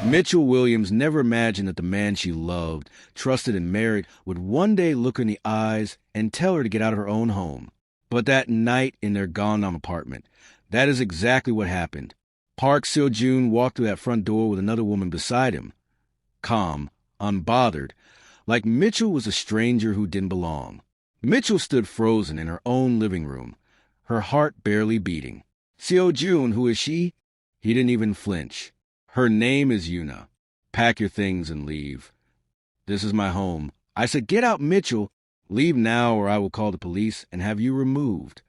Mitchell Williams never imagined that the man she loved, trusted, and married would one day look her in the eyes and tell her to get out of her own home. But that night in their Gangnam apartment, that is exactly what happened. Park Seojun walked through that front door with another woman beside him. Calm, unbothered, like Mitchell was a stranger who didn't belong. Mitchell stood frozen in her own living room, her heart barely beating. Seojun, who is she? He didn't even flinch. Her name is Yuna. Pack your things and leave. This is my home. I said, get out, Mitchell. Leave now or I will call the police and have you removed.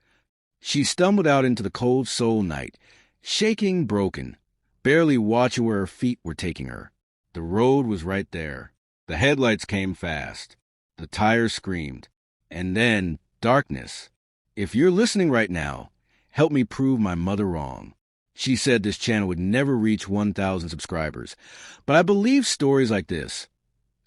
She stumbled out into the cold Seoul night, shaking, broken, barely watching where her feet were taking her. The road was right there. The headlights came fast. The tires screamed. And then darkness. If you're listening right now, help me prove my mother wrong. She said this channel would never reach 1,000 subscribers. But I believe stories like this,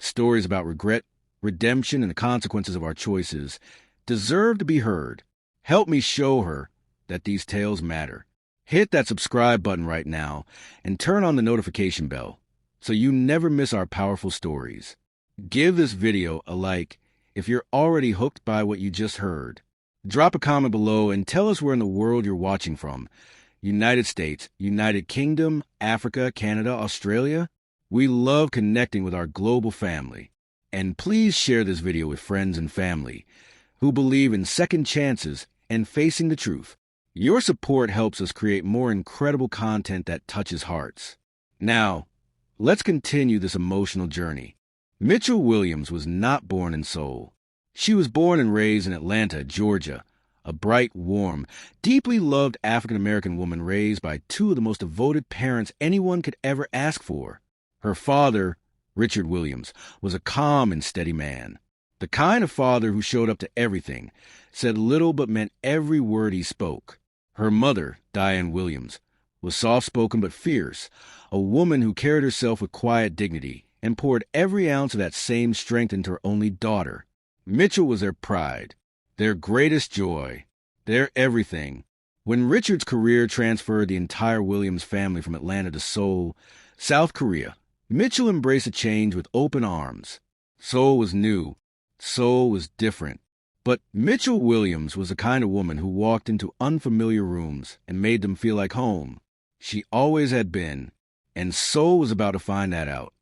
stories about regret, redemption, and the consequences of our choices, deserve to be heard. Help me show her that these tales matter. Hit that subscribe button right now and turn on the notification bell so you never miss our powerful stories. Give this video a like if you're already hooked by what you just heard. Drop a comment below and tell us where in the world you're watching from. United States, United Kingdom, Africa, Canada, Australia. We love connecting with our global family. And please share this video with friends and family who believe in second chances and facing the truth. Your support helps us create more incredible content that touches hearts. Now, let's continue this emotional journey. Mitchell Williams was not born in Seoul. She was born and raised in Atlanta, Georgia, a bright, warm, deeply loved African-American woman raised by two of the most devoted parents anyone could ever ask for. Her father, Richard Williams, was a calm and steady man. The kind of father who showed up to everything, said little but meant every word he spoke. Her mother, Diane Williams, was soft-spoken but fierce, a woman who carried herself with quiet dignity and poured every ounce of that same strength into her only daughter. Mitchell was their pride, their greatest joy, their everything. When Richard's career transferred the entire Williams family from Atlanta to Seoul, South Korea, Mitchell embraced a change with open arms. Seoul was new. Seoul was different. But Mitchell Williams was the kind of woman who walked into unfamiliar rooms and made them feel like home. She always had been, and Seoul was about to find that out.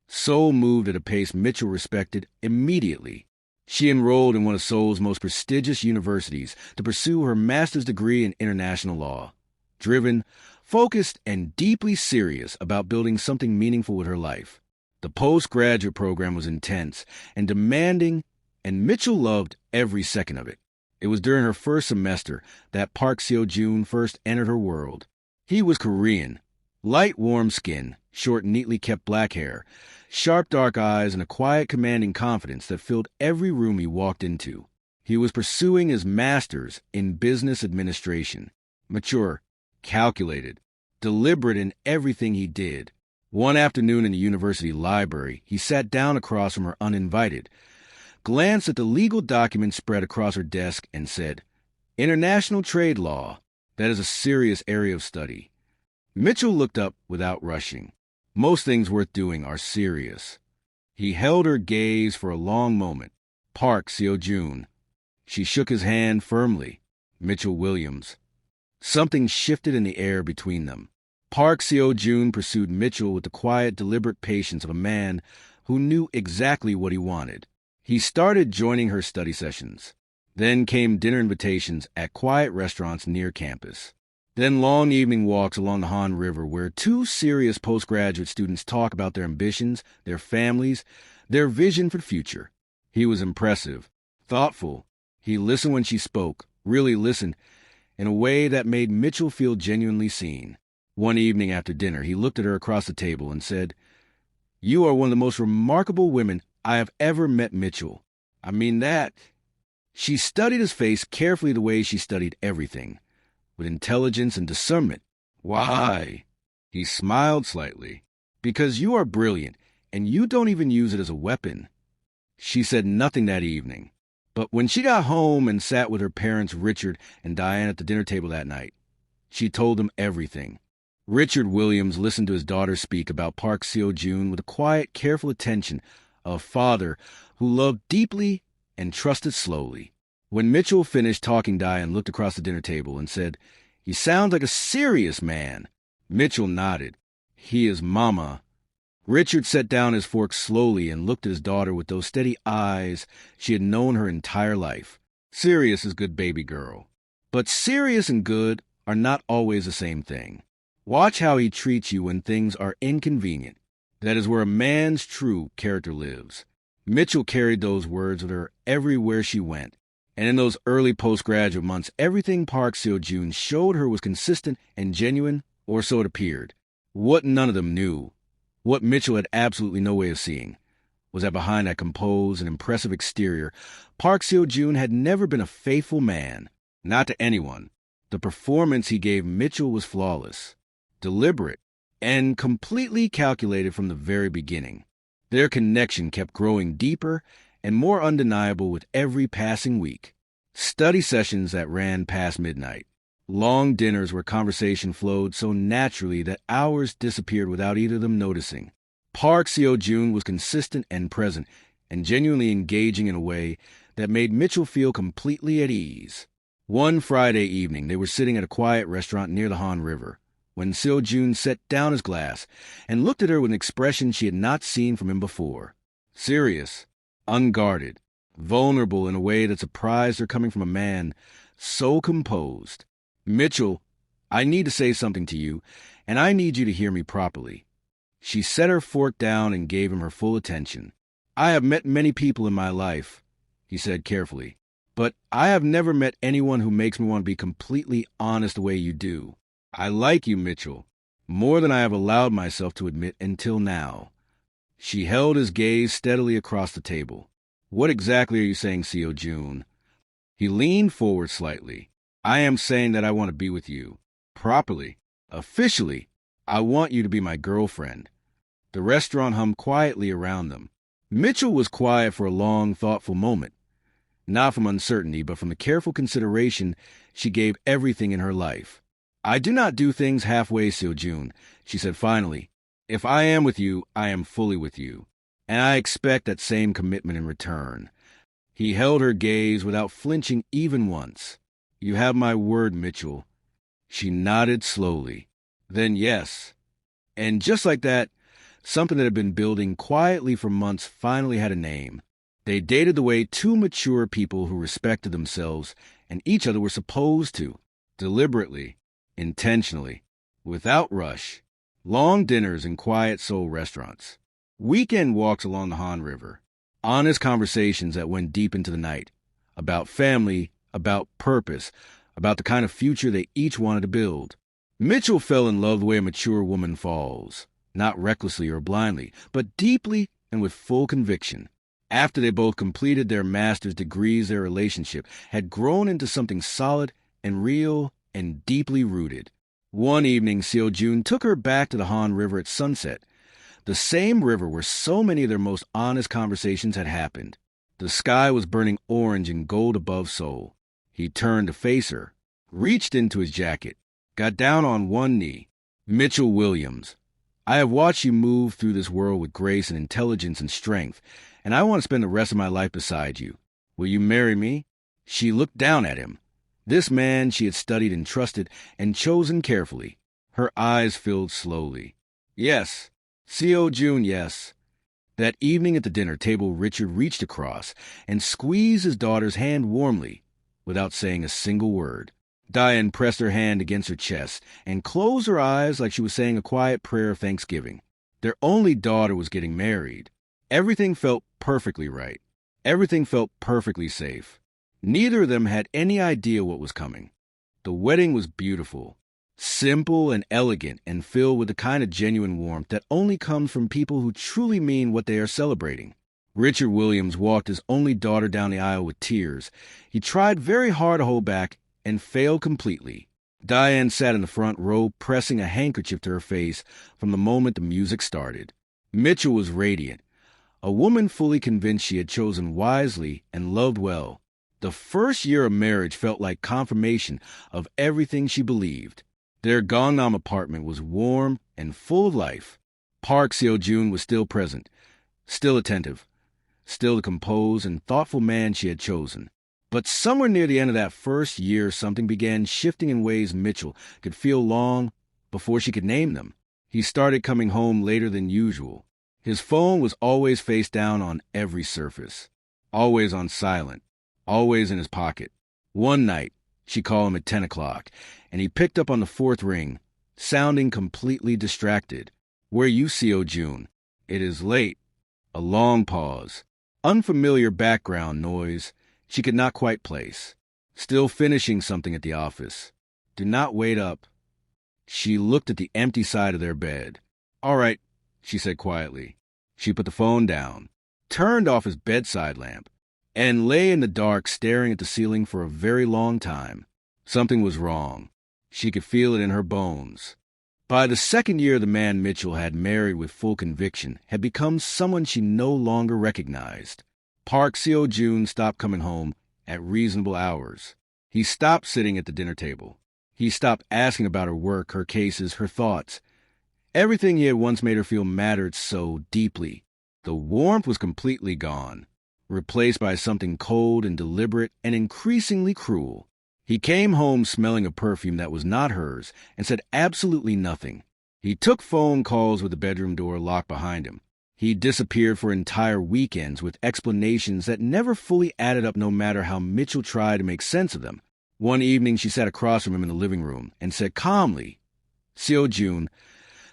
Seoul moved at a pace Mitchell respected immediately. She enrolled in one of Seoul's most prestigious universities to pursue her master's degree in international law. Driven, focused, and deeply serious about building something meaningful with her life. The postgraduate program was intense and demanding, and Mitchell loved every second of it. It was during her first semester that Park Seojun first entered her world. He was Korean, light, warm skin, short, neatly kept black hair, sharp, dark eyes, and a quiet, commanding confidence that filled every room he walked into. He was pursuing his master's in business administration. Mature, calculated, deliberate in everything he did. One afternoon in the university library, he sat down across from her uninvited, glanced at the legal document spread across her desk, and said, "International trade law. That is a serious area of study." Mitchell looked up without rushing. Most things worth doing are serious. He held her gaze for a long moment. Park Seojun. She shook his hand firmly. Mitchell Williams. Something shifted in the air between them. Park Seojun pursued Mitchell with the quiet, deliberate patience of a man who knew exactly what he wanted. He started joining her study sessions. Then came dinner invitations at quiet restaurants near campus. Then long evening walks along the Han River where two serious postgraduate students talk about their ambitions, their families, their vision for the future. He was impressive, thoughtful. He listened when she spoke, really listened, in a way that made Mitchell feel genuinely seen. One evening after dinner, he looked at her across the table and said, "You are one of the most remarkable women I have ever met, Mitchell. I mean that." She studied his face carefully the way she studied everything, with intelligence and discernment. "Why?" He smiled slightly. "Because you are brilliant, and you don't even use it as a weapon." She said nothing that evening. But when she got home and sat with her parents, Richard and Diane, at the dinner table that night, she told them everything. Richard Williams listened to his daughter speak about Park Seojun with a quiet, careful attention of a father who loved deeply and trusted slowly. When Mitchell finished talking, Diane looked across the dinner table and said, "He sounds like a serious man." Mitchell nodded. "He is Mama." Richard set down his fork slowly and looked at his daughter with those steady eyes she had known her entire life. Serious is good, baby girl. But serious and good are not always the same thing. Watch how he treats you when things are inconvenient. That is where a man's true character lives. Mitchell carried those words with her everywhere she went. And in those early postgraduate months, everything Park Seo-jun showed her was consistent and genuine, or so it appeared. What none of them knew, what Mitchell had absolutely no way of seeing, was that behind that composed and impressive exterior, Park Seo-jun had never been a faithful man, not to anyone. The performance he gave Mitchell was flawless, deliberate, and completely calculated from the very beginning. Their connection kept growing deeper and more undeniable with every passing week. Study sessions that ran past midnight. Long dinners where conversation flowed so naturally that hours disappeared without either of them noticing. Park Seo-jun was consistent and present, and genuinely engaging in a way that made Mitchell feel completely at ease. One Friday evening, they were sitting at a quiet restaurant near the Han River, when Seo-jun set down his glass and looked at her with an expression she had not seen from him before. Serious, unguarded, vulnerable in a way that surprised her coming from a man so composed. "Mitchell, I need to say something to you, and I need you to hear me properly." She set her fork down and gave him her full attention. "I have met many people in my life," he said carefully, "but I have never met anyone who makes me want to be completely honest the way you do. I like you, Mitchell, more than I have allowed myself to admit until now." She held his gaze steadily across the table. "What exactly are you saying, Seo-jun?" He leaned forward slightly. "I am saying that I want to be with you. Properly. Officially. I want you to be my girlfriend." The restaurant hummed quietly around them. Mitchell was quiet for a long, thoughtful moment. Not from uncertainty, but from the careful consideration she gave everything in her life. "I do not do things halfway, Seo-jun," she said finally. "If I am with you, I am fully with you. And I expect that same commitment in return." He held her gaze without flinching even once. "You have my word, Mitchell." She nodded slowly. "Then yes." And just like that, something that had been building quietly for months finally had a name. They dated the way two mature people who respected themselves and each other were supposed to, deliberately, intentionally, without rush. Long dinners in quiet Seoul restaurants. Weekend walks along the Han River. Honest conversations that went deep into the night. About family, about purpose, about the kind of future they each wanted to build. Mitchell fell in love the way a mature woman falls. Not recklessly or blindly, but deeply and with full conviction. After they both completed their master's degrees, their relationship had grown into something solid and real and deeply rooted. One evening, Seo-jun took her back to the Han River at sunset, the same river where so many of their most honest conversations had happened. The sky was burning orange and gold above Seoul. He turned to face her, reached into his jacket, got down on one knee. "Mitchell Williams, I have watched you move through this world with grace and intelligence and strength, and I want to spend the rest of my life beside you. Will you marry me?" She looked down at him. This man she had studied and trusted and chosen carefully. Her eyes filled slowly. "Yes, Seo-jun, yes." That evening at the dinner table, Richard reached across and squeezed his daughter's hand warmly, without saying a single word. Diane pressed her hand against her chest and closed her eyes like she was saying a quiet prayer of thanksgiving. Their only daughter was getting married. Everything felt perfectly right. Everything felt perfectly safe. Neither of them had any idea what was coming. The wedding was beautiful, simple and elegant, and filled with the kind of genuine warmth that only comes from people who truly mean what they are celebrating. Richard Williams walked his only daughter down the aisle with tears. He tried very hard to hold back and failed completely. Diane sat in the front row, pressing a handkerchief to her face from the moment the music started. Mitchell was radiant, a woman fully convinced she had chosen wisely and loved well. The first year of marriage felt like confirmation of everything she believed. Their Gangnam apartment was warm and full of life. Park Seojun was still present, still attentive, still the composed and thoughtful man she had chosen. But somewhere near the end of that first year, something began shifting in ways Mitchell could feel long before she could name them. He started coming home later than usual. His phone was always face down on every surface, always on silent, always in his pocket. One night, she called him at 10 o'clock, and he picked up on the fourth ring, sounding completely distracted. "Where you, Seojun? It is late." A long pause. Unfamiliar background noise she could not quite place. "Still finishing something at the office. Do not wait up." She looked at the empty side of their bed. "All right," she said quietly. She put the phone down, turned off his bedside lamp, and lay in the dark staring at the ceiling for a very long time. Something was wrong. She could feel it in her bones. By the second year, the man Mitchell had married with full conviction had become someone she no longer recognized. Park Seo-jun stopped coming home at reasonable hours. He stopped sitting at the dinner table. He stopped asking about her work, her cases, her thoughts. Everything he had once made her feel mattered so deeply. The warmth was completely gone, replaced by something cold and deliberate and increasingly cruel. He came home smelling a perfume that was not hers and said absolutely nothing. He took phone calls with the bedroom door locked behind him. He disappeared for entire weekends with explanations that never fully added up no matter how Mitchell tried to make sense of them. One evening she sat across from him in the living room and said calmly, "Seojun,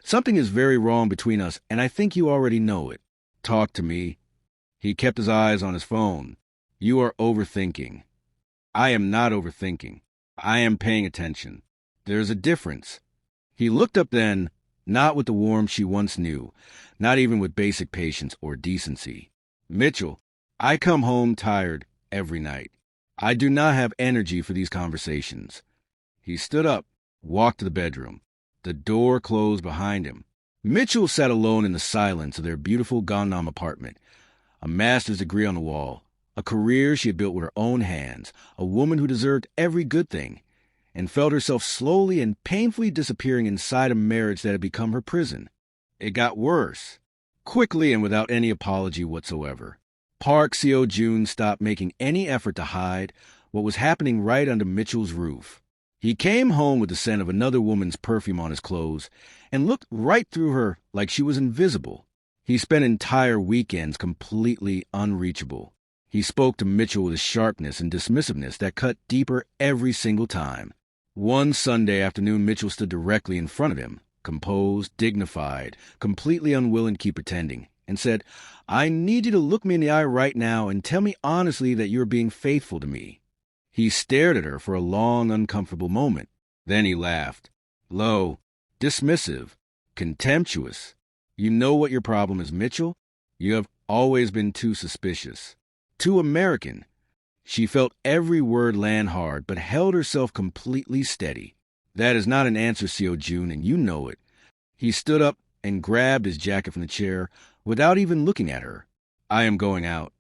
something is very wrong between us and I think you already know it. Talk to me." He kept his eyes on his phone. "You are overthinking." "I am not overthinking. I am paying attention. There's a difference." He looked up then, not with the warmth she once knew, not even with basic patience or decency. "Mitchell, I come home tired every night. I do not have energy for these conversations." He stood up, walked to the bedroom. The door closed behind him. Mitchell sat alone in the silence of their beautiful Gangnam apartment, a master's degree on the wall, a career she had built with her own hands, a woman who deserved every good thing, and felt herself slowly and painfully disappearing inside a marriage that had become her prison. It got worse, quickly and without any apology whatsoever. Park Seo-jun stopped making any effort to hide what was happening right under Mitchell's roof. He came home with the scent of another woman's perfume on his clothes and looked right through her like she was invisible. He spent entire weekends completely unreachable. He spoke to Mitchell with a sharpness and dismissiveness that cut deeper every single time. One Sunday afternoon, Mitchell stood directly in front of him, composed, dignified, completely unwilling to keep pretending, and said, "I need you to look me in the eye right now and tell me honestly that you're being faithful to me." He stared at her for a long, uncomfortable moment. Then he laughed. Low, dismissive, contemptuous. "You know what your problem is, Mitchell? You have always been too suspicious, too American." She felt every word land hard, but held herself completely steady. "That is not an answer, Seojun, and you know it." He stood up and grabbed his jacket from the chair without even looking at her. "I am going out."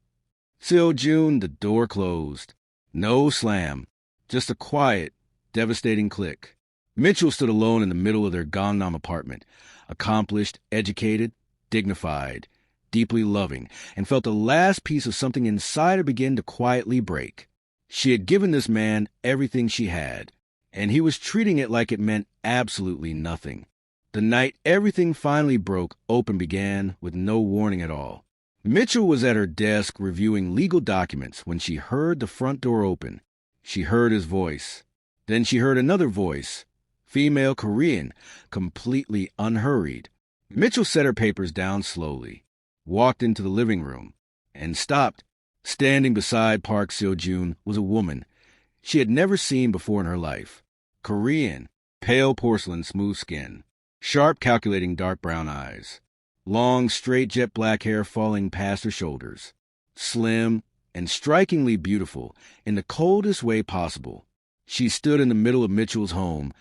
Seojun, the door closed. No slam, just a quiet, devastating click. Mitchell stood alone in the middle of their Gangnam apartment, accomplished, educated, dignified, deeply loving, and felt the last piece of something inside her begin to quietly break. She had given this man everything she had, and he was treating it like it meant absolutely nothing. The night everything finally broke open began with no warning at all. Mitchell was at her desk reviewing legal documents when she heard the front door open. She heard his voice. Then she heard another voice, female Korean, completely unhurried. Mitchell set her papers down slowly, walked into the living room, and stopped. Standing beside Park Seo-jun was a woman she had never seen before in her life. Korean, pale porcelain smooth skin, sharp calculating dark brown eyes, long straight jet black hair falling past her shoulders, slim and strikingly beautiful in the coldest way possible. She stood in the middle of Mitchell's home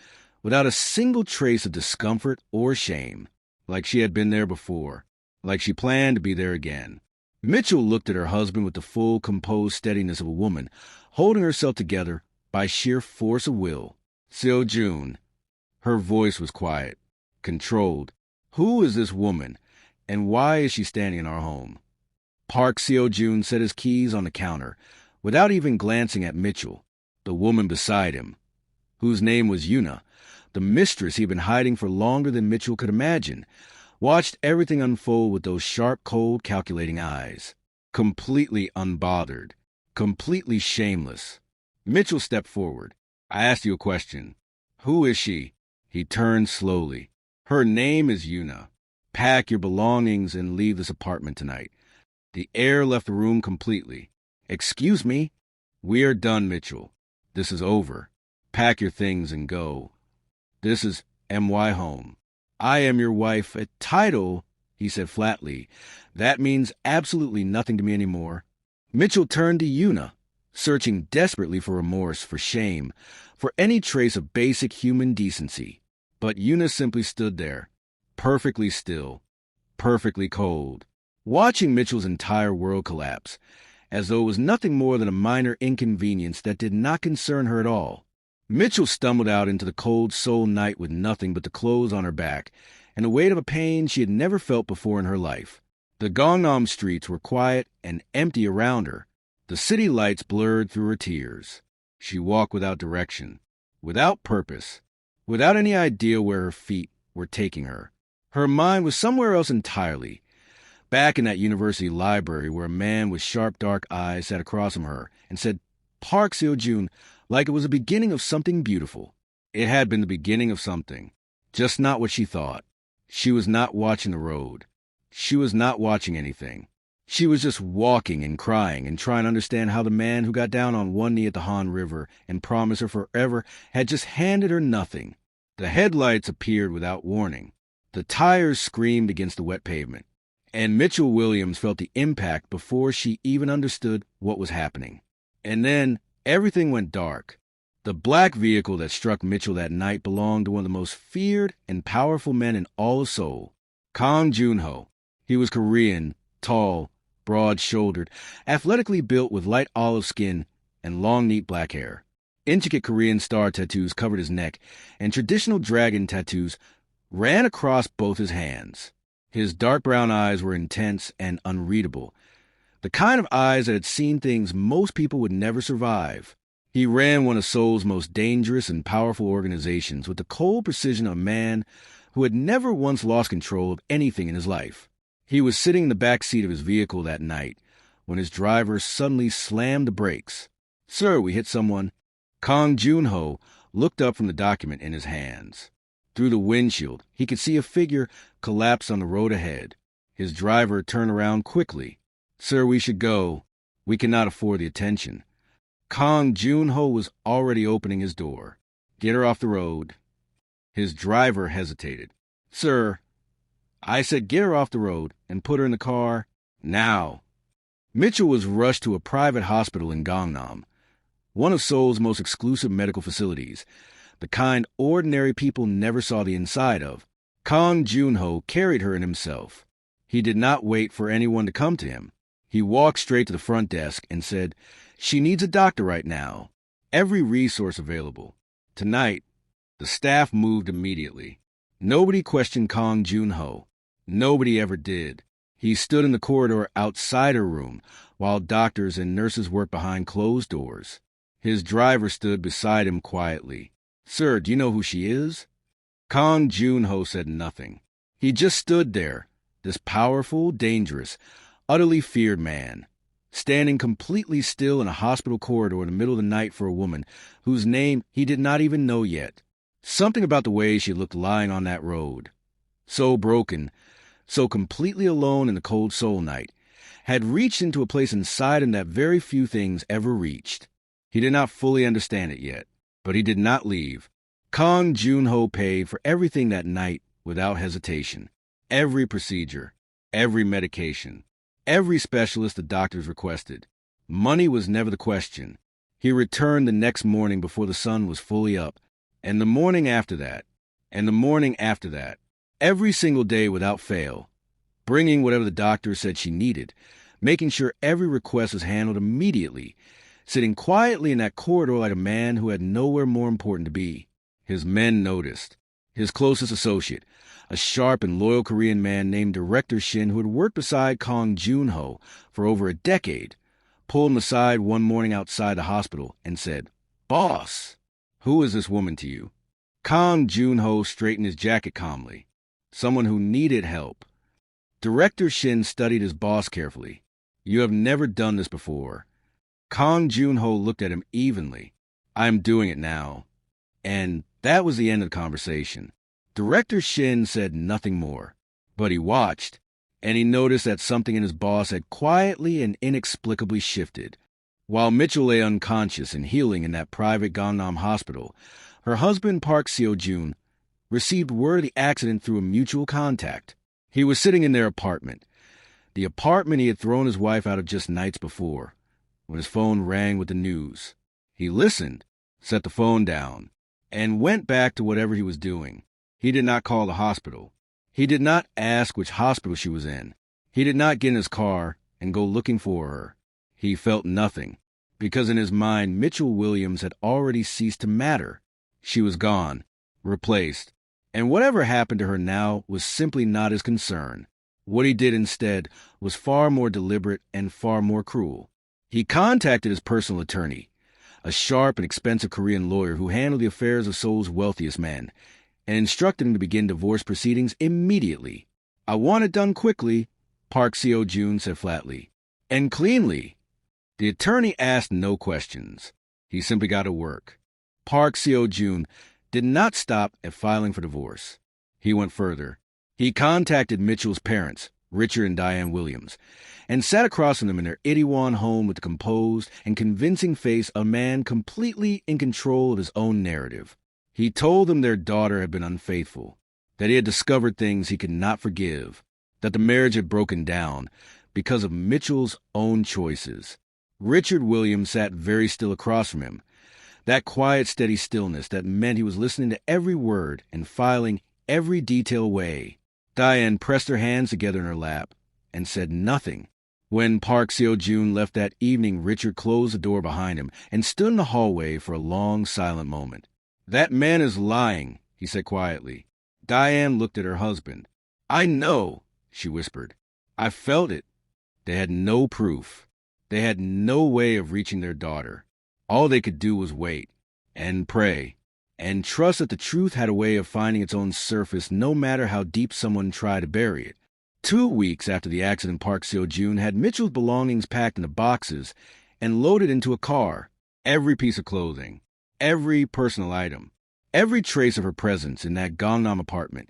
without a single trace of discomfort or shame, like she had been there before, like she planned to be there again. Mitchell looked at her husband with the full, composed steadiness of a woman, holding herself together by sheer force of will. "Seojun, Her voice was quiet, controlled. Who is this woman, and why is she standing in our home? Park Seojun set his keys on the counter, without even glancing at Mitchell, the woman beside him, whose name was Yuna, the mistress he'd been hiding for longer than Mitchell could imagine, watched everything unfold with those sharp, cold, calculating eyes. Completely unbothered, completely shameless. Mitchell stepped forward. I asked you a question. Who is she? He turned slowly. Her name is Yuna. Pack your belongings and leave this apartment tonight. The air left the room completely. Excuse me? We are done, Mitchell. This is over. Pack your things and go. This is MY home. I am your wife. A title, he said flatly. That means absolutely nothing to me anymore. Mitchell turned to Yuna, searching desperately for remorse, for shame, for any trace of basic human decency. But Yuna simply stood there, perfectly still, perfectly cold, watching Mitchell's entire world collapse, as though it was nothing more than a minor inconvenience that did not concern her at all. Mitchell stumbled out into the cold Seoul night with nothing but the clothes on her back and the weight of a pain she had never felt before in her life. The Gangnam streets were quiet and empty around her. The city lights blurred through her tears. She walked without direction, without purpose, without any idea where her feet were taking her. Her mind was somewhere else entirely, back in that university library where a man with sharp dark eyes sat across from her and said, Park Seojun, like it was the beginning of something beautiful. It had been the beginning of something, just not what she thought. She was not watching the road. She was not watching anything. She was just walking and crying and trying to understand how the man who got down on one knee at the Han River and promised her forever had just handed her nothing. The headlights appeared without warning. The tires screamed against the wet pavement. And Mitchell Williams felt the impact before she even understood what was happening. And then everything went dark. The black vehicle that struck Mitchell that night belonged to one of the most feared and powerful men in all of Seoul, Kang Junho. He was Korean, tall, broad-shouldered, athletically built with light olive skin and long, neat black hair. Intricate Korean star tattoos covered his neck, and traditional dragon tattoos ran across both his hands. His dark brown eyes were intense and unreadable, the kind of eyes that had seen things most people would never survive. He ran one of Seoul's most dangerous and powerful organizations with the cold precision of a man who had never once lost control of anything in his life. He was sitting in the back seat of his vehicle that night when his driver suddenly slammed the brakes. Sir, we hit someone. Kang Junho looked up from the document in his hands. Through the windshield, he could see a figure collapse on the road ahead. His driver turned around quickly. Sir, we should go. We cannot afford the attention. Kang Junho was already opening his door. Get her off the road. His driver hesitated. Sir, I said get her off the road and put her in the car now. Mitchell was rushed to a private hospital in Gangnam, one of Seoul's most exclusive medical facilities, the kind ordinary people never saw the inside of. Kang Junho carried her in himself. He did not wait for anyone to come to him. He walked straight to the front desk and said, She needs a doctor right now. Every resource available. Tonight, the staff moved immediately. Nobody questioned Kang Junho. Nobody ever did. He stood in the corridor outside her room while doctors and nurses worked behind closed doors. His driver stood beside him quietly. Sir, do you know who she is? Kang Junho said nothing. He just stood there, this powerful, dangerous, utterly feared man, standing completely still in a hospital corridor in the middle of the night for a woman whose name he did not even know yet. Something about the way she looked lying on that road, so broken, so completely alone in the cold Seoul night, had reached into a place inside him that very few things ever reached. He did not fully understand it yet, but he did not leave. Kang Junho paid for everything that night without hesitation. Every procedure, every medication, every specialist the doctors requested. Money was never the question. He returned the next morning before the sun was fully up, and the morning after that, and the morning after that, every single day without fail, bringing whatever the doctor said she needed, making sure every request was handled immediately, sitting quietly in that corridor like a man who had nowhere more important to be. His men noticed. his closest associate, a sharp and loyal Korean man named Director Shin who had worked beside Kang Joon-ho for over a decade, pulled him aside one morning outside the hospital and said, "Boss, who is this woman to you?" Kang Joon-ho straightened his jacket calmly. Someone who needed help. Director Shin studied his boss carefully. "You have never done this before." Kang Joon-ho looked at him evenly. "I am doing it now." And that was the end of the conversation. Director Shin said nothing more, but he watched, and he noticed that something in his boss had quietly and inexplicably shifted. While Mitchell lay unconscious and healing in that private Gangnam hospital, her husband Park Seojun received word of the accident through a mutual contact. He was sitting in their apartment, the apartment he had thrown his wife out of just nights before, when his phone rang with the news. He listened, set the phone down, and went back to whatever he was doing. He did not call the hospital. He did not ask which hospital she was in. He did not get in his car and go looking for her. He felt nothing, because in his mind Mitchell Williams had already ceased to matter. She was gone, replaced, and whatever happened to her now was simply not his concern. What he did instead was far more deliberate and far more cruel. He contacted his personal attorney, a sharp and expensive Korean lawyer who handled the affairs of Seoul's wealthiest men, and instructed him to begin divorce proceedings immediately. "I want it done quickly," Park Seo-jun said flatly. "And cleanly." The attorney asked no questions. He simply got to work. Park Seo-jun did not stop at filing for divorce. He went further. He contacted Mitchell's parents, Richard and Diane Williams, and sat across from them in their Itaewon home with the composed and convincing face of a man completely in control of his own narrative. He told them their daughter had been unfaithful, that he had discovered things he could not forgive, that the marriage had broken down because of Mitchell's own choices. Richard Williams sat very still across from him, that quiet, steady stillness that meant he was listening to every word and filing every detail away. Diane pressed her hands together in her lap and said nothing. When Park Seo-jun left that evening, Richard closed the door behind him and stood in the hallway for a long, silent moment. "That man is lying," he said quietly. Diane looked at her husband. "I know," she whispered. "I felt it." They had no proof. They had no way of reaching their daughter. All they could do was wait and pray and trust that the truth had a way of finding its own surface no matter how deep someone tried to bury it. 2 weeks after the accident, Park Seo-jun had Mitchell's belongings packed into boxes and loaded into a car. Every piece of clothing, every personal item, every trace of her presence in that Gangnam apartment,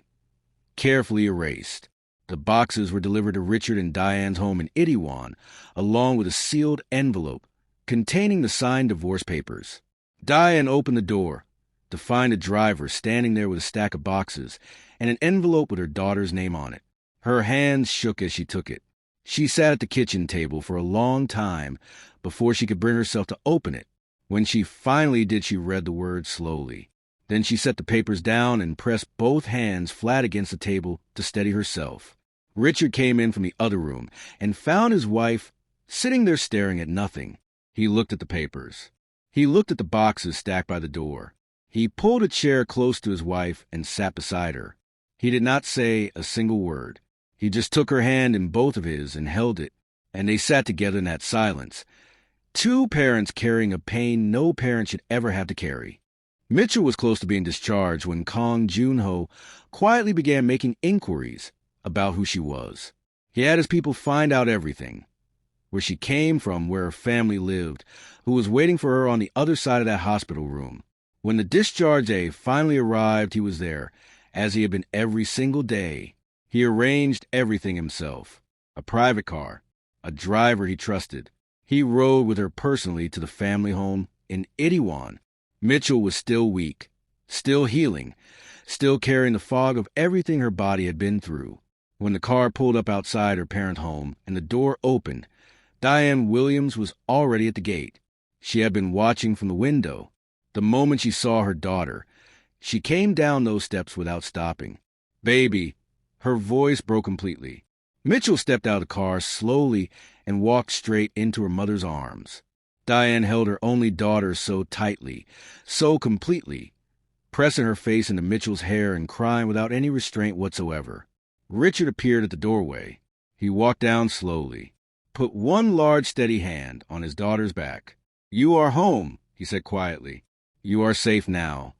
carefully erased. The boxes were delivered to Richard and Diane's home in Itaewon, along with a sealed envelope containing the signed divorce papers. Diane opened the door to find a driver standing there with a stack of boxes and an envelope with her daughter's name on it. Her hands shook as she took it. She sat at the kitchen table for a long time before she could bring herself to open it. When she finally did, she read the words slowly. Then she set the papers down and pressed both hands flat against the table to steady herself. Richard came in from the other room and found his wife sitting there staring at nothing. He looked at the papers. He looked at the boxes stacked by the door. He pulled a chair close to his wife and sat beside her. He did not say a single word. He just took her hand in both of his and held it, and they sat together in that silence. 2 parents carrying a pain no parent should ever have to carry. Mitchell was close to being discharged when Kang Joon-ho quietly began making inquiries about who she was. He had his people find out everything, where she came from, where her family lived, who was waiting for her on the other side of that hospital room. When the discharge day finally arrived, he was there, as he had been every single day. He arranged everything himself. A private car, a driver he trusted. He rode with her personally to the family home in Itaewon. Mitchell was still weak, still healing, still carrying the fog of everything her body had been through. When the car pulled up outside her parent home and the door opened, Diane Williams was already at the gate. She had been watching from the window. The moment she saw her daughter, she came down those steps without stopping. "Baby," her voice broke completely. Mitchell stepped out of the car slowly and walked straight into her mother's arms. Diane held her only daughter so tightly, so completely, pressing her face into Mitchell's hair and crying without any restraint whatsoever. Richard appeared at the doorway. He walked down slowly, put one large steady hand on his daughter's back. "You are home," he said quietly. "You are safe now."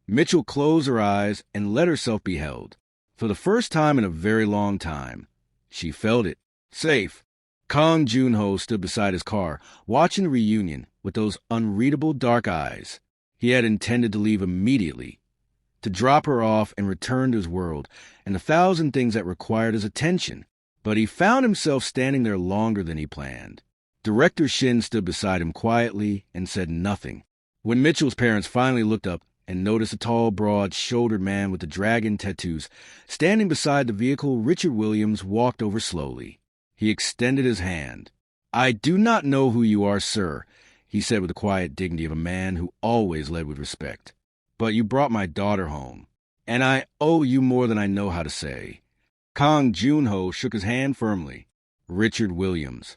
Mitchell closed her eyes and let herself be held. For the first time in a very long time, she felt it. Safe. Kang Junho stood beside his car, watching the reunion with those unreadable dark eyes. He had intended to leave immediately, to drop her off and return to his world and 1,000 things that required his attention. But he found himself standing there longer than he planned. Director Shin stood beside him quietly and said nothing. When Mitchell's parents finally looked up and noticed a tall, broad-shouldered man with the dragon tattoos standing beside the vehicle, Richard Williams walked over slowly. He extended his hand. "I do not know who you are, sir," he said with the quiet dignity of a man who always led with respect. "But you brought my daughter home, and I owe you more than I know how to say." Kang Junho shook his hand firmly. "Richard Williams."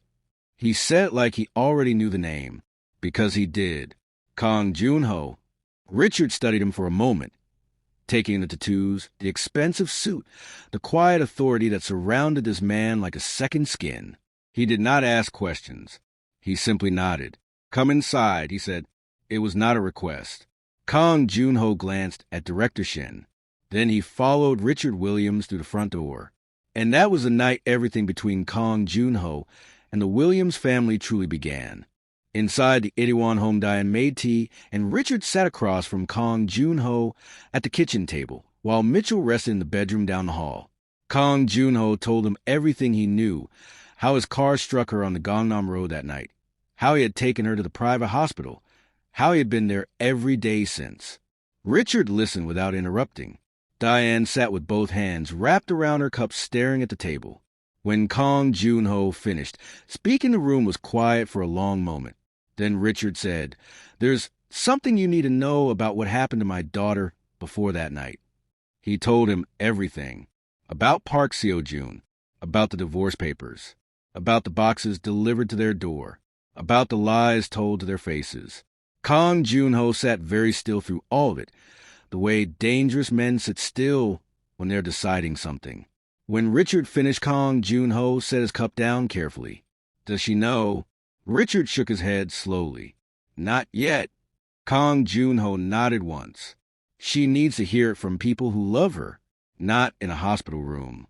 He said it like he already knew the name, because he did. Kang Junho. Richard studied him for a moment, taking in the tattoos, the expensive suit, the quiet authority that surrounded this man like a second skin. He did not ask questions. He simply nodded. "Come inside," he said. It was not a request. Kang Junho glanced at Director Shin. Then he followed Richard Williams through the front door. And that was the night everything between Kang Junho and the Williams family truly began. Inside the Itaewon home, Diane made tea, and Richard sat across from Kang Junho at the kitchen table, while Mitchell rested in the bedroom down the hall. Kang Junho told him everything he knew, how his car struck her on the Gangnam Road that night, how he had taken her to the private hospital, how he had been there every day since. Richard listened without interrupting. Diane sat with both hands wrapped around her cup, staring at the table. When Kang Junho finished speaking, the room was quiet for a long moment. Then Richard said, "There's something you need to know about what happened to my daughter before that night." He told him everything. About Park Seojun, about the divorce papers, about the boxes delivered to their door, about the lies told to their faces. Kang Junho sat very still through all of it, the way dangerous men sit still when they're deciding something. When Richard finished, Kang Junho set his cup down carefully. "Does she know?" Richard shook his head slowly. "Not yet." Kang Junho nodded once. "She needs to hear it from people who love her, not in a hospital room."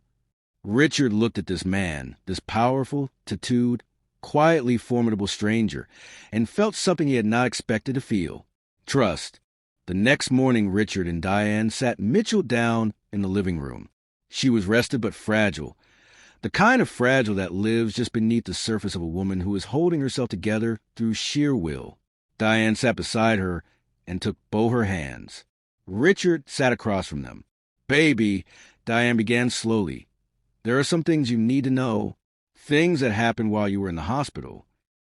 Richard looked at this man, this powerful, tattooed, quietly formidable stranger, and felt something he had not expected to feel. Trust. The next morning, Richard and Diane sat Mitchell down in the living room. She was rested but fragile. The kind of fragile that lives just beneath the surface of a woman who is holding herself together through sheer will. Diane sat beside her and took both her hands. Richard sat across from them. "Baby," Diane began slowly, "there are some things you need to know. Things that happened while you were in the hospital."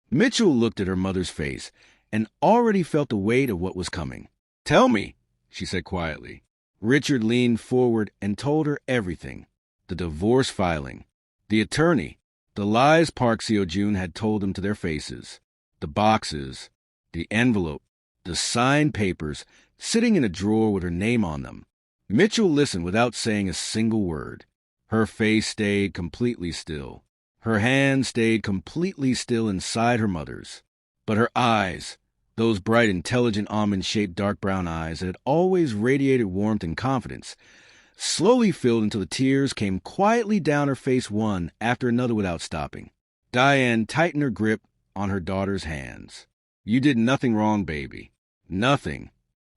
Mitchell looked at her mother's face and already felt the weight of what was coming. "Tell me," she said quietly. Richard leaned forward and told her everything. The divorce filing, the attorney, the lies Park Seojun had told them to their faces, the boxes, the envelope, the signed papers sitting in a drawer with her name on them. Mitchell listened without saying a single word. Her face stayed completely still. Her hand stayed completely still inside her mother's. But her eyes, those bright, intelligent, almond-shaped dark brown eyes that had always radiated warmth and confidence, slowly filled until the tears came quietly down her face one after another without stopping. Diane tightened her grip on her daughter's hands. "You did nothing wrong, baby. Nothing."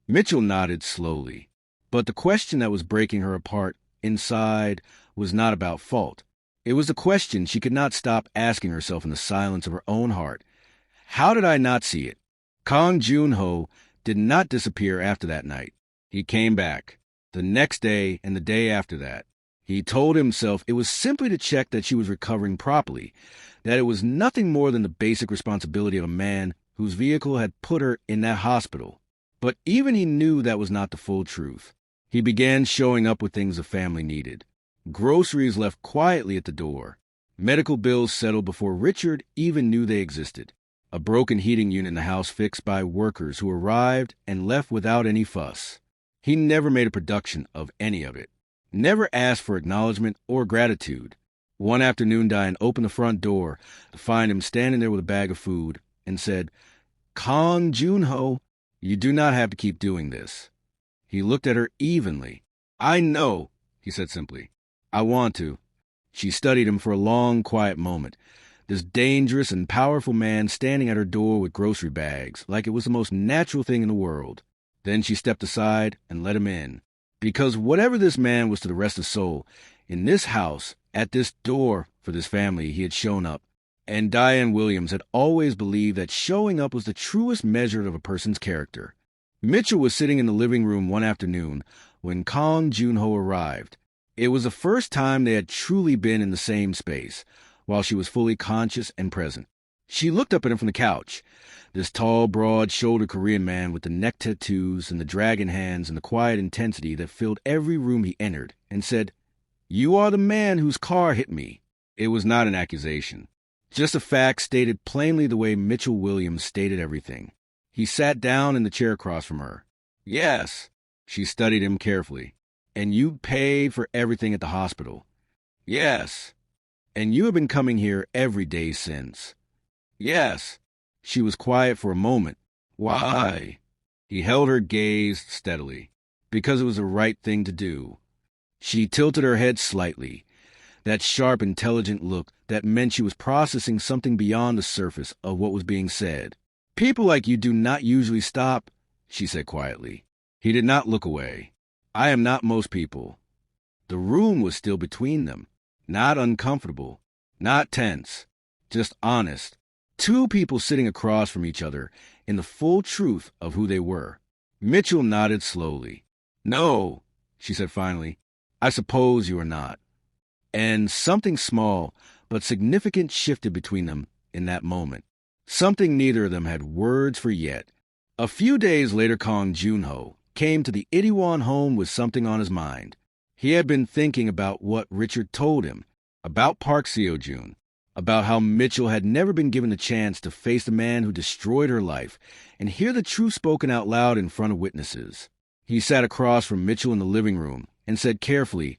Mitchell nodded slowly. But the question that was breaking her apart inside was not about fault. It was the question she could not stop asking herself in the silence of her own heart. How did I not see it? Kang Junho did not disappear after that night. He came back. The next day and the day after that. He told himself it was simply to check that she was recovering properly, that it was nothing more than the basic responsibility of a man whose vehicle had put her in that hospital. But even he knew that was not the full truth. He began showing up with things the family needed. Groceries left quietly at the door. Medical bills settled before Richard even knew they existed. A broken heating unit in the house fixed by workers who arrived and left without any fuss. He never made a production of any of it. Never asked for acknowledgement or gratitude. One afternoon, Diane opened the front door to find him standing there with a bag of food and said, "Kang Junho, you do not have to keep doing this." He looked at her evenly. "I know," he said simply. "I want to." She studied him for a long, quiet moment, this dangerous and powerful man standing at her door with grocery bags, like it was the most natural thing in the world. Then she stepped aside and let him in. Because whatever this man was to the rest of Seoul, in this house, at this door for this family, he had shown up. And Diane Williams had always believed that showing up was the truest measure of a person's character. Mitchell was sitting in the living room one afternoon when Kang Junho arrived. It was the first time they had truly been in the same space, while she was fully conscious and present. She looked up at him from the couch, this tall, broad-shouldered Korean man with the neck tattoos and the dragon hands and the quiet intensity that filled every room he entered, and said, "You are the man whose car hit me." It was not an accusation, just a fact stated plainly the way Mitchell Williams stated everything. He sat down in the chair across from her. "Yes." She studied him carefully. "And you paid for everything at the hospital." "Yes." "And you have been coming here every day since." "Yes." She was quiet for a moment. "Why?" He held her gaze steadily. "Because it was the right thing to do." She tilted her head slightly. That sharp, intelligent look that meant she was processing something beyond the surface of what was being said. "People like you do not usually stop," she said quietly. He did not look away. "I am not most people." The room was still between them. Not uncomfortable. Not tense. Just honest. Two people sitting across from each other in the full truth of who they were. Mitchell nodded slowly. "No," she said finally. "I suppose you are not." And something small but significant shifted between them in that moment. Something neither of them had words for yet. A few days later, Kang Junho came to the Itaewon home with something on his mind. He had been thinking about what Richard told him, about Park Seojun, about how Mitchell had never been given the chance to face the man who destroyed her life and hear the truth spoken out loud in front of witnesses. He sat across from Mitchell in the living room and said carefully,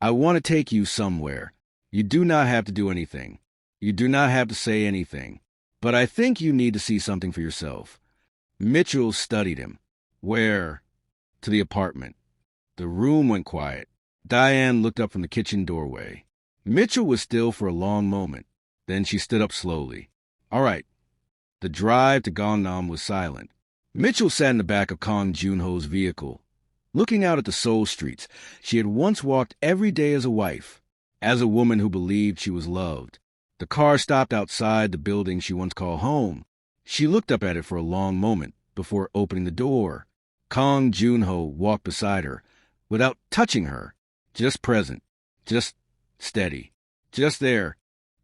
"I want to take you somewhere. You do not have to do anything. You do not have to say anything. But I think you need to see something for yourself." Mitchell studied him. "Where?" "To the apartment." The room went quiet. Diane looked up from the kitchen doorway. Mitchell was still for a long moment. Then she stood up slowly. "All right." The drive to Gangnam was silent. Mitchell sat in the back of Kang Junho's vehicle, looking out at the Seoul streets she had once walked every day as a wife, as a woman who believed she was loved. The car stopped outside the building she once called home. She looked up at it for a long moment before opening the door. Kang Junho walked beside her, without touching her, just present, just steady, just there.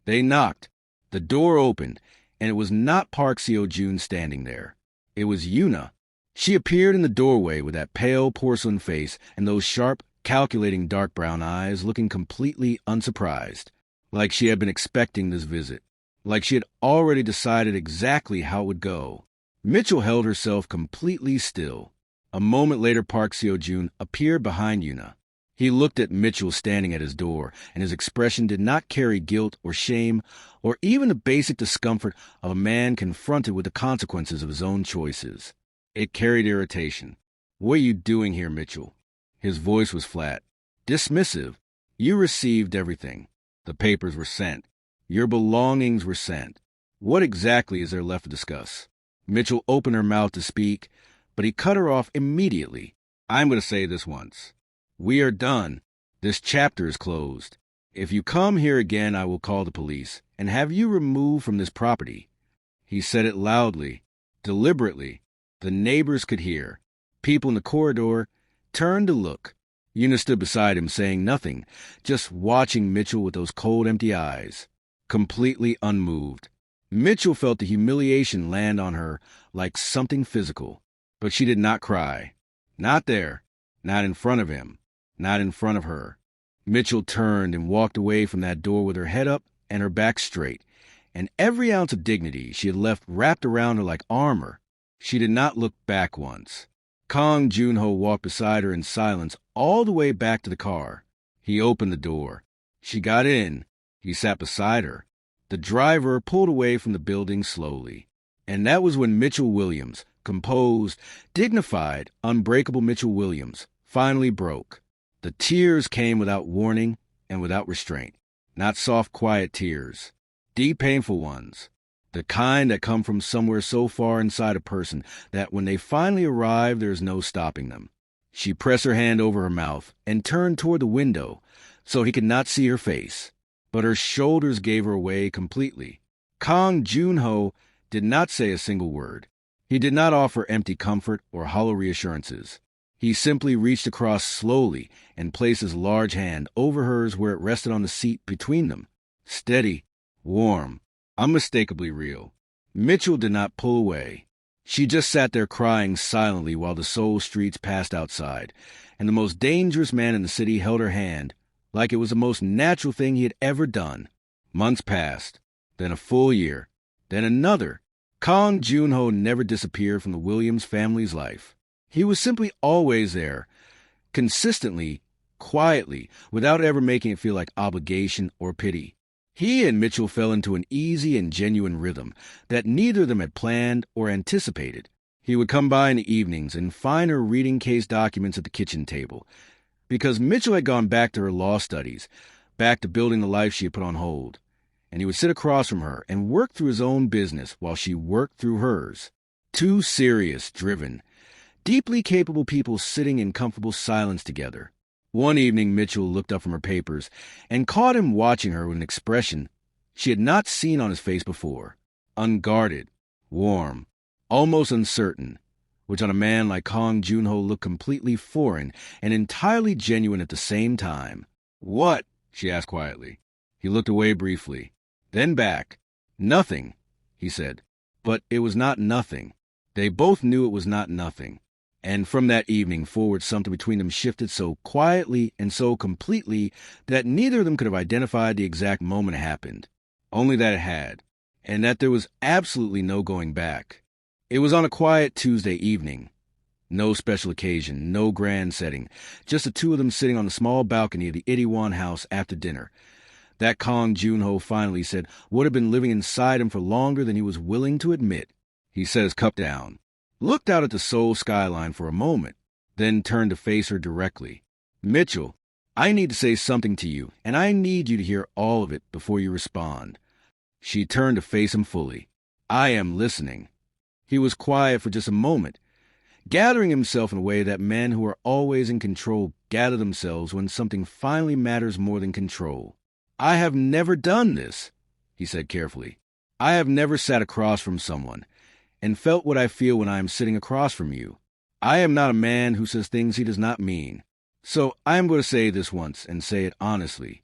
They knocked. The door opened, and it was not Park Seojun standing there. It was Yuna. She appeared in the doorway with that pale porcelain face and those sharp, calculating dark brown eyes, looking completely unsurprised, like she had been expecting this visit, like she had already decided exactly how it would go. Mitchell held herself completely still. A moment later, Park Seojun appeared behind Yuna. He looked at Mitchell standing at his door, and his expression did not carry guilt or shame or even the basic discomfort of a man confronted with the consequences of his own choices. It carried irritation. "What are you doing here, Mitchell?" His voice was flat, dismissive. "You received everything. The papers were sent. Your belongings were sent. What exactly is there left to discuss?" Mitchell opened her mouth to speak, but he cut her off immediately. "I'm going to say this once. We are done. This chapter is closed. If you come here again, I will call the police and have you removed from this property." He said it loudly, deliberately. The neighbors could hear. People in the corridor turned to look. Yuna stood beside him, saying nothing, just watching Mitchell with those cold, empty eyes, completely unmoved. Mitchell felt the humiliation land on her like something physical, but she did not cry. Not there, not in front of him, not in front of her. Mitchell turned and walked away from that door with her head up and her back straight, and every ounce of dignity she had left wrapped around her like armor. She did not look back once. Kang Junho walked beside her in silence all the way back to the car. He opened the door. She got in. He sat beside her. The driver pulled away from the building slowly. And that was when Mitchell Williams, composed, dignified, unbreakable Mitchell Williams, finally broke. The tears came without warning and without restraint. Not soft, quiet tears. Deep, painful ones. The kind that come from somewhere so far inside a person that when they finally arrive, there is no stopping them. She pressed her hand over her mouth and turned toward the window so he could not see her face. But her shoulders gave her away completely. Kang Junho did not say a single word. He did not offer empty comfort or hollow reassurances. He simply reached across slowly and placed his large hand over hers where it rested on the seat between them. Steady, warm, unmistakably real. Mitchell did not pull away. She just sat there crying silently while the Seoul streets passed outside, and the most dangerous man in the city held her hand like it was the most natural thing he had ever done. Months passed, then a full year, then another. Kang Junho never disappeared from the Williams family's life. He was simply always there, consistently, quietly, without ever making it feel like obligation or pity. He and Mitchell fell into an easy and genuine rhythm that neither of them had planned or anticipated. He would come by in the evenings and find her reading case documents at the kitchen table, because Mitchell had gone back to her law studies, back to building the life she had put on hold. And he would sit across from her and work through his own business while she worked through hers. Two serious, driven, deeply capable people sitting in comfortable silence together. One evening, Mitchell looked up from her papers and caught him watching her with an expression she had not seen on his face before. Unguarded, warm, almost uncertain, which on a man like Kang Junho looked completely foreign and entirely genuine at the same time. "What?" she asked quietly. He looked away briefly, then back. "Nothing," he said. But it was not nothing. They both knew it was not nothing. And from that evening forward, something between them shifted so quietly and so completely that neither of them could have identified the exact moment it happened. Only that it had, and that there was absolutely no going back. It was on a quiet Tuesday evening. No special occasion, no grand setting, just the two of them sitting on the small balcony of the Itaewon house after dinner. That Kang Junho finally said would have been living inside him for longer than he was willing to admit. He set his cup down, looked out at the Seoul skyline for a moment, then turned to face her directly. "Mitchell, I need to say something to you, and I need you to hear all of it before you respond." She turned to face him fully. "I am listening." He was quiet for just a moment, gathering himself in a way that men who are always in control gather themselves when something finally matters more than control. "I have never done this," he said carefully. "I have never sat across from someone and felt what I feel when I am sitting across from you. I am not a man who says things he does not mean. So I am going to say this once and say it honestly."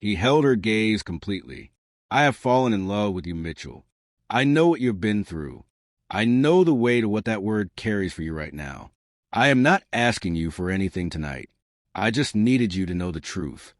He held her gaze completely. "I have fallen in love with you, Mitchell. I know what you've been through. I know the weight of what that word carries for you right now. I am not asking you for anything tonight. I just needed you to know the truth."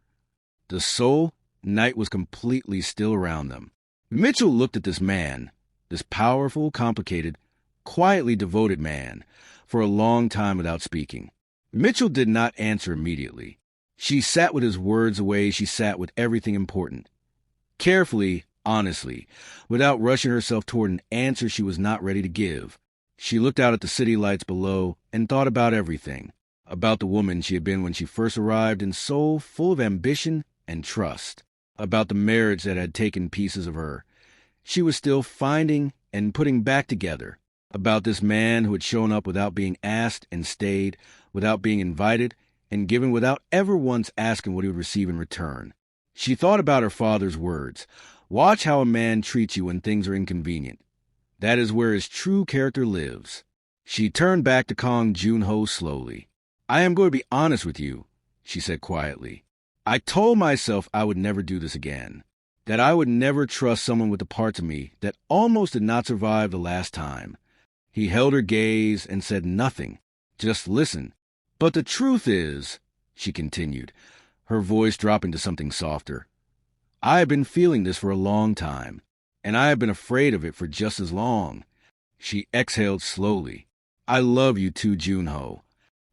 The Seoul night was completely still around them. Mitchell looked at this man, this powerful, complicated, quietly devoted man, for a long time without speaking. Mitchell did not answer immediately. She sat with his words the way she sat with everything important. Carefully, honestly, without rushing herself toward an answer she was not ready to give. She looked out at the city lights below and thought about everything. About the woman she had been when she first arrived in Seoul, full of ambition and trust. About the marriage that had taken pieces of her she was still finding and putting back together. About this man who had shown up without being asked and stayed, without being invited, and given without ever once asking what he would receive in return. She thought about her father's words. "Watch how a man treats you when things are inconvenient. That is where his true character lives." She turned back to Kang Junho slowly. "I am going to be honest with you," she said quietly. "I told myself I would never do this again. That I would never trust someone with the parts of me that almost did not survive the last time." He held her gaze and said nothing. "Just listen." "But the truth is," she continued, her voice dropping to something softer, "I have been feeling this for a long time, and I have been afraid of it for just as long." She exhaled slowly. I love you too, Junho.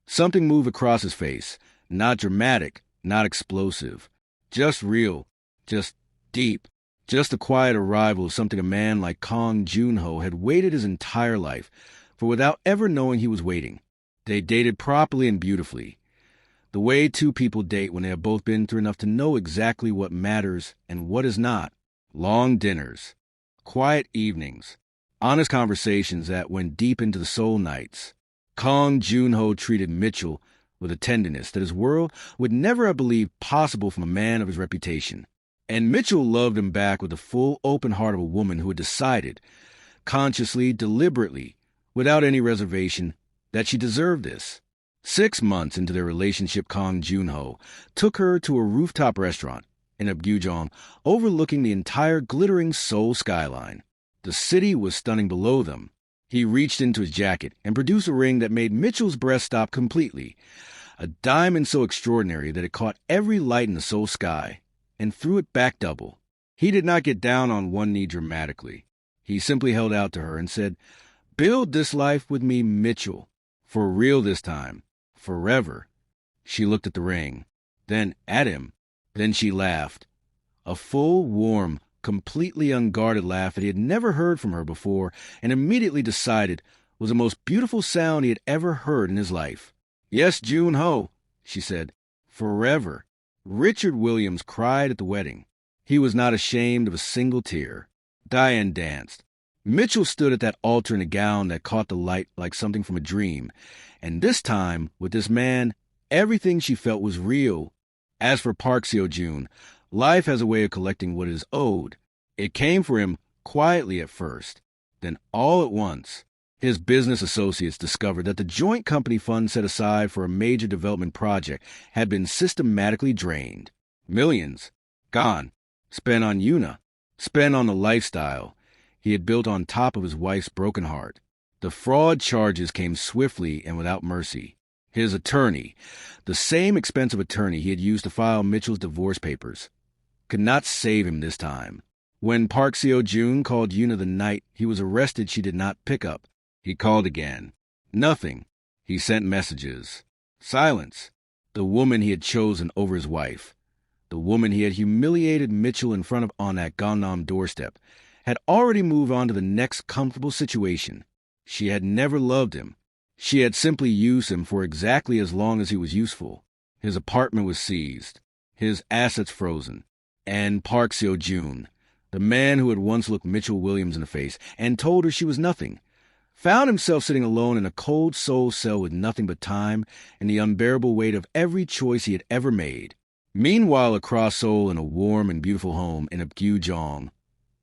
Something moved across his face. Not dramatic, not explosive. Just real, just deep. Just the quiet arrival of something a man like Kang Junho had waited his entire life for without ever knowing he was waiting. They dated properly and beautifully. The way two people date when they have both been through enough to know exactly what matters and what is not. Long dinners, quiet evenings, honest conversations that went deep into the soul nights. Kang Junho treated Mitchell with a tenderness that his world would never have believed possible from a man of his reputation. And Mitchell loved him back with the full open heart of a woman who had decided, consciously, deliberately, without any reservation, that she deserved this. 6 months into their relationship, Kang Junho took her to a rooftop restaurant in Apgujeong, overlooking the entire glittering Seoul skyline. The city was stunning below them. He reached into his jacket and produced a ring that made Mitchell's breath stop completely, a diamond so extraordinary that it caught every light in the Seoul sky and threw it back double. He did not get down on one knee dramatically. He simply held out to her and said, "Build this life with me, Mitchell. For real this time. Forever." She looked at the ring, then at him. Then she laughed. A full, warm, completely unguarded laugh that he had never heard from her before and immediately decided was the most beautiful sound he had ever heard in his life. "Yes, Junho," she said. "Forever." Richard Williams cried at the wedding. He was not ashamed of a single tear. Diane danced. Mitchell stood at that altar in a gown that caught the light like something from a dream. And this time, with this man, everything she felt was real. As for Park Seojun, life has a way of collecting what is owed. It came for him quietly at first. Then all at once, his business associates discovered that the joint company fund set aside for a major development project had been systematically drained. Millions, gone, spent on Yuna, spent on the lifestyle he had built on top of his wife's broken heart. The fraud charges came swiftly and without mercy. His attorney, the same expensive attorney he had used to file Mitchell's divorce papers, could not save him this time. When Park Seo-jun called Yuna the night he was arrested, she did not pick up. He called again. Nothing. He sent messages. Silence. The woman he had chosen over his wife, the woman he had humiliated Mitchell in front of on that Gangnam doorstep, had already moved on to the next comfortable situation. She had never loved him. She had simply used him for exactly as long as he was useful. His apartment was seized, his assets frozen, and Park Seo-jun, the man who had once looked Mitchell Williams in the face and told her she was nothing, found himself sitting alone in a cold Seoul cell with nothing but time and the unbearable weight of every choice he had ever made. Meanwhile, across Seoul in a warm and beautiful home in Apgujeong,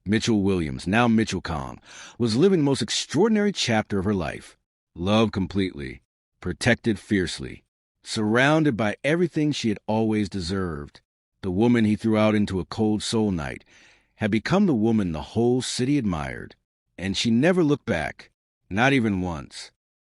Mitchell Williams, now Mitchell Kang, was living the most extraordinary chapter of her life. Loved completely, protected fiercely, surrounded by everything she had always deserved. The woman he threw out into a cold Seoul night had become the woman the whole city admired, and she never looked back, not even once.